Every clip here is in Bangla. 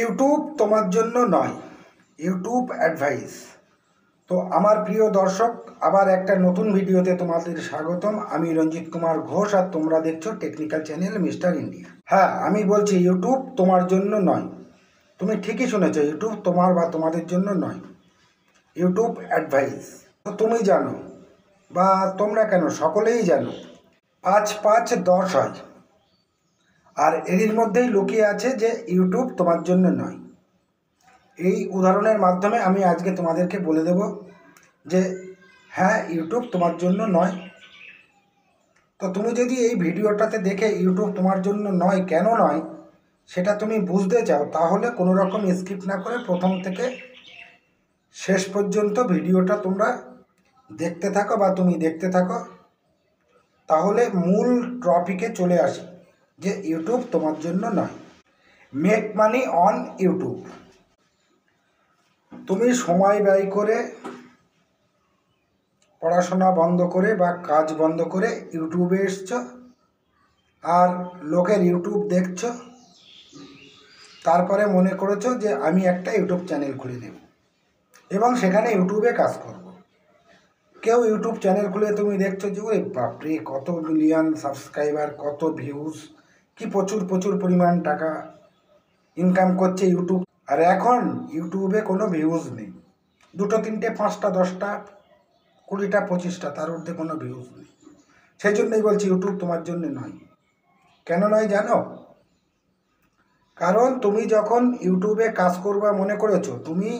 ইউটিউব তোমার জন্য নয়, ইউটিউব অ্যাডভাইস। তো আমার প্রিয় দর্শক, আবার একটা নতুন ভিডিওতে তোমাদের স্বাগতম। আমি রঞ্জিত কুমার ঘোষ, আর তোমরা দেখছো টেকনিক্যাল চ্যানেল মিস্টার ইন্ডিয়া। হ্যাঁ, আমি বলছি ইউটিউব তোমার জন্য নয়। তুমি ঠিকই শুনেছো, ইউটিউব তোমার বা তোমাদের জন্য নয়, ইউটিউব অ্যাডভাইস। তো তুমি জানো, বা তোমরা কেন, সকলেই জানো 5 5 10 হয়। আর এর মধ্যেই লুকিয়ে আছে যে ইউটিউব তোমার জন্য নয়। এই উদাহরণের মাধ্যমে আমি আজকে তোমাদেরকে বলে দেব যে হ্যাঁ, ইউটিউব তোমার জন্য নয়। তো তুমি যদি এই ভিডিওটাতে দেখে ইউটিউব তোমার জন্য নয়, কেন নয় সেটা তুমি বুঝতে চাও, তাহলে কোনো রকম স্কিপ না করে প্রথম থেকে শেষ পর্যন্ত ভিডিওটা তোমরা দেখতে থাকো বা তুমি দেখতে থাকো। তাহলে মূল টপিকে চলে আসি যে ইউটিউব তোমার জন্য নয়। Make money on YouTube. তুমি সময় ব্যয় করে, পড়াশোনা বন্ধ করে বা কাজ বন্ধ করে ইউটিউবে এসছো, আর লোকের ইউটিউব দেখছো, তারপরে মনে করেছো যে আমি একটা ইউটিউব চ্যানেল খুলে দেব এবং সেখানে ইউটিউবে কাজ করব। কেউ ইউটিউব চ্যানেল খুলে তুমি দেখছো যে ওই বাপরে কত মিলিয়ন সাবস্ক্রাইবার, কত ভিউজ, কি প্রচুর প্রচুর পরিমাণ টাকা ইনকাম করছে ইউটিউব। আর এখন ইউটিউবে কোনো ভিউজ নেই, 2 3টে 5টা 10টা 20টা 25টা, তার ঊর্ধ্বে কোনো ভিউজ নেই। সেই জন্যই বলছি ইউটিউব তোমার জন্য নয়। কেন নয় জানো? কারণ তুমি যখন ইউটিউবে কাজ করবা মনে করেছো, তুমি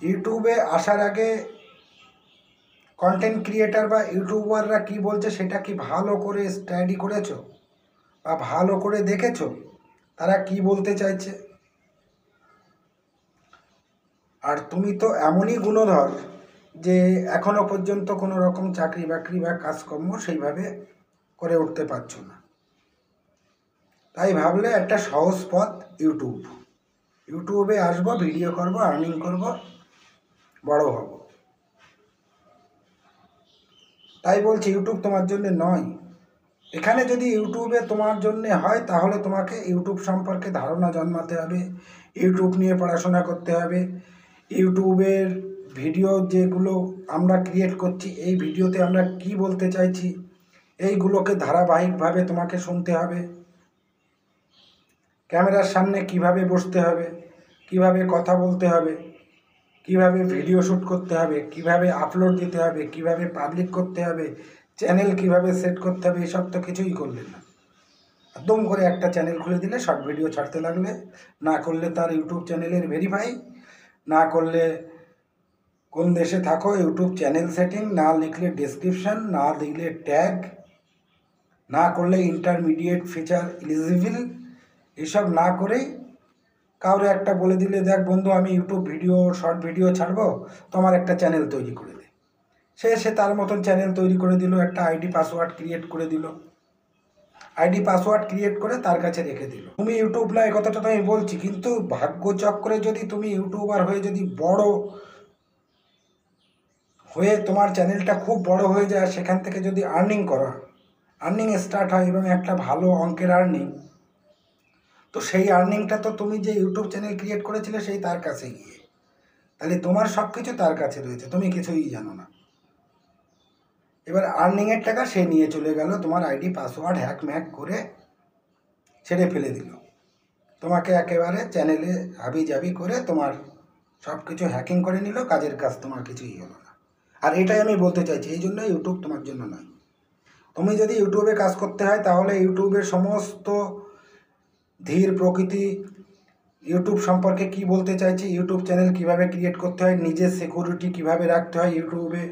ইউটিউবে আসার আগে কন্টেন্ট ক্রিয়েটার বা ইউটিউবাররা কি বলছে সেটা কি ভালো করে স্টাডি করেছো বা ভালো করে দেখেছো তারা কি বলতে চাইছে? আর তুমি তো এমনই গুণধর যে এখনো পর্যন্ত কোনো রকম চাকরি বাকরি বা কাজকর্ম সেইভাবে করে উঠতে পারছো না। তাই ভাবলে একটা সহজ পথ ইউটিউব। ইউটিউবে আসবো, ভিডিও করব, আর্নিং করব, বড় হব। তাই বলছি ইউটিউব তোমার জন্য নয়। এখানে যদি ইউটিউবে তোমার জন্য হয়, তাহলে তোমাকে ইউটিউব সম্পর্কে ধারণা জন্মাতে হবে, ইউটিউব নিয়ে পড়াশোনা করতে হবে। ইউটিউবের ভিডিও যেগুলো আমরা ক্রিয়েট করছি, এই ভিডিওতে আমরা কি বলতে চাইছি এইগুলোকে ধারাবাহিকভাবে তোমাকে শুনতে হবে। ক্যামেরার সামনে কিভাবে বসতে হবে, কিভাবে কথা বলতে হবে, কিভাবে ভিডিও শ্যুট করতে হবে, কিভাবে আপলোড দিতে হবে, কিভাবে পাবলিক করতে হবে, চ্যানেল কিভাবে সেট করতে হবে, এসব তো কিছুই করলে না। একদম করে একটা চ্যানেল খুলে দিলে শর্ট ভিডিও ছাড়তে লাগলে, না করলে তার ইউটিউব চ্যানেলের ভেরিফাই, না করলে কোন দেশে থাকো ইউটিউব চ্যানেল সেটিং, না লিখলে ডেসক্রিপশান, না দিলে ট্যাগ, না করলে ইন্টারমিডিয়েট ফিচার এলিজিবল, এসব না করেই কাউরে একটা বলে দিলে, দেখ বন্ধু আমি ইউটিউব ভিডিও শর্ট ভিডিও ছাড়বো, তোমার একটা চ্যানেল তৈরি করে দে। সে তার মতন চ্যানেল তৈরি করে দিল, একটা আইডি পাসওয়ার্ড ক্রিয়েট করে দিল, আইডি পাসওয়ার্ড ক্রিয়েট করে তার কাছে রেখে দিল। তুমি ইউটিউব না, এই কথাটা তো আমি বলছি, কিন্তু ভাগ্যচক্রে যদি তুমি ইউটিউবার হয়ে যদি বড় হয়ে তোমার চ্যানেলটা খুব বড় হয়ে যায়, সেখান থেকে যদি আর্নিং করা, আর্নিং স্টার্ট হয় এবং একটা ভালো অঙ্কের আর্নিং, তো সেই আর্নিংটা তো তুমি যে ইউটিউব চ্যানেল ক্রিয়েট করেছিলে সেই তার কাছে গিয়ে, তাহলে তোমার সব কিছু তার কাছে রয়েছে, তুমি কিছুই জানো না। এবার আর্নিংয়ের টাকা সে নিয়ে চলে গেল, তোমার আইডি পাসওয়ার্ড হ্যাক ম্যাক করে ছেড়ে ফেলে দিল, তোমাকে একেবারে চ্যানেলে হাবি জাবি করে তোমার সব কিছু হ্যাকিং করে নিল, কাজের কাজ তোমার কিছুই হলো না। আর এটাই আমি বলতে চাইছি, এই জন্য ইউটিউব তোমার জন্য নয়। তুমি যদি ইউটিউবে কাজ করতে হয়, তাহলে ইউটিউবের সমস্ত ধীর প্রকৃতি, ইউটিউব সম্পর্কে কি বলতে চাইছি, ইউটিউব চ্যানেল কিভাবে ক্রিয়েট করতে হয়, নিজের সিকিউরিটি কিভাবে রাখতে হয় ইউটিউবে,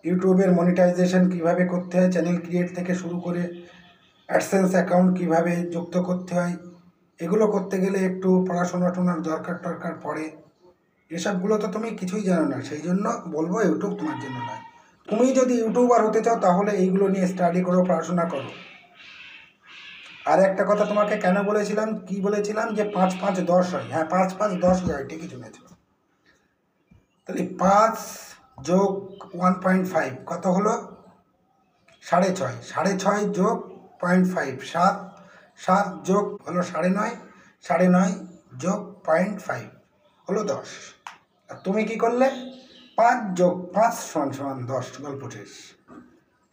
ইউটিউবের মনিটাইজেশন কিভাবে করতে হয়, চ্যানেল ক্রিয়েট থেকে শুরু করে অ্যাডসেন্স অ্যাকাউন্ট কিভাবে যুক্ত করতে হয়, এগুলো করতে গেলে একটু পড়াশোনার দরকার পড়ে। এসবগুলো তো তুমি কিছুই জানো না, সেই জন্য বলবো ইউটিউব তোমার জন্য নয়। তুমি যদি ইউটিউবার হতে চাও, তাহলে এইগুলো নিয়ে স্টাডি করো, পড়াশোনা করো। আর একটা কথা তোমাকে কেন বলেছিলাম, কি বলেছিলাম যে 5 5 10 হয়। হ্যাঁ, 5 5 10 হয়, ঠিকই শুনেছ। তাহলে 5 যোগ 1.5 কত হলো? 6.5, 6.5 যোগ 0.5 7, 7 যোগ হলো 9.5, 9.5 যোগ 0.5 হলো 10। আর তুমি কি করলে 5 যোগ 5 সমান 10, গল্প শেষ।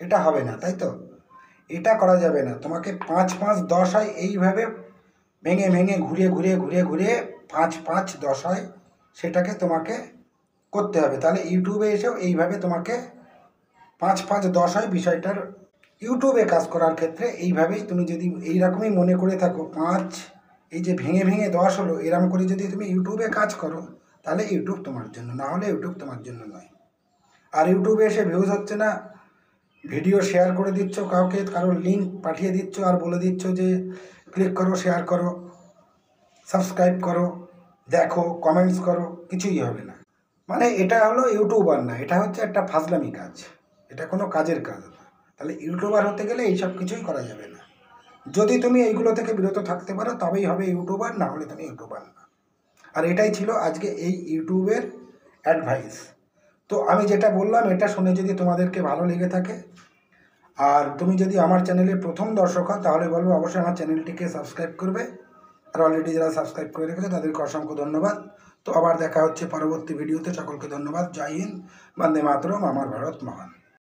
এটা হবে না, তাই তো? এটা করা যাবে না। তোমাকে 5 5 10 হয়, এইভাবে ভেঙে ভেঙে ঘুরিয়ে ঘুরিয়ে ঘুরিয়ে ঘুরিয়ে 5 5 10 হয়, সেটাকে তোমাকে করতে হবে। তাহলে ইউটিউবে এসেও এইভাবে তোমাকে 5 5 10 হয় বিষয়টার। ইউটিউবে কাজ করার ক্ষেত্রে এইভাবেই তুমি যদি এইরকমই মনে করে থাকো, 5 এই যে ভেঙে ভেঙে 10 হলো, এরকম করে যদি তুমি ইউটিউবে কাজ করো, তাহলে ইউটিউব তোমার জন্য, না হলে ইউটিউব তোমার জন্য নয়। আর ইউটিউবে এসে ভিউজ হচ্ছে না, ভিডিও শেয়ার করে দিচ্ছ কাউকে, কারোর লিঙ্ক পাঠিয়ে দিচ্ছ আর বলে দিচ্ছ যে ক্লিক করো, শেয়ার করো, সাবস্ক্রাইব করো, দেখো, কমেন্টস করো, কিছুই হবে না। মানে এটা হলো ইউটিউবার না, এটা হচ্ছে একটা ফাজলামি কাজ, এটা কোনো কাজের কাজ না। তাহলে ইউটিউবার হতে গেলে এইসব কিছুই করা যাবে না। যদি তুমি এইগুলো থেকে বিরত থাকতে পারো তবেই হবে ইউটিউবার, না হলে তুমি ইউটিউবার না। আর এটাই ছিল আজকে এই ইউটিউবের অ্যাডভাইস। তো আমি যেটা বললাম এটা শুনে যদি তোমাদেরকে ভালো লেগে থাকে, আর তুমি যদি আমার চ্যানেলের প্রথম দর্শক হও, তাহলে বলবো অবশ্যই আমার চ্যানেলটিকে সাবস্ক্রাইব করবে। আর অলরেডি যারা সাবস্ক্রাইব করে রেখেছে তাদেরকে অসংখ্য ধন্যবাদ। তো আবার দেখা হচ্ছে পরবর্তী ভিডিওতে। সকলকে ধন্যবাদ। জয় হিন্দ, বন্দে মাতরম, আমার ভারত মহান।